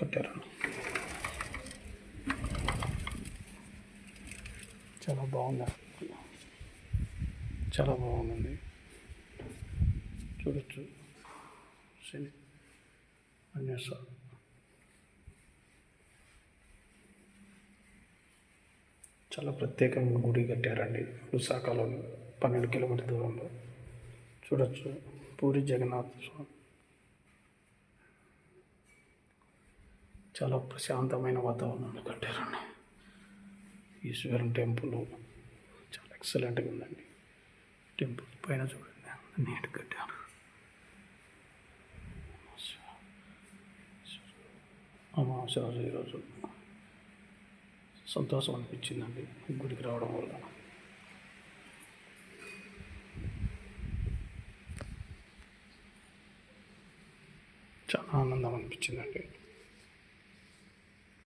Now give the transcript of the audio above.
కట్టారు. చాలా బాగుంది, చాలా బాగుందండి. చూడొచ్చు శని అన్వేషణ చాలా ప్రత్యేకంగా గుడి కట్టారండి. విశాఖలో 12 కిలోమీటర్ దూరంలో చూడొచ్చు. పూరి జగన్నాథ్ స్వామి చాలా ప్రశాంతమైన వాతావరణంలో కట్టారండి. ఈశ్వరన్ టెంపుల్ చాలా ఎక్సలెంట్గా ఉందండి. టెంపుల్ పైన చూడండి, నీట్ కట్టారు. అమావాస్య రోజు ఈరోజు సంతోషం అనిపించిందండి గుడికి రావడం వల్ల. చాలా ఆనందం అనిపించిందండి.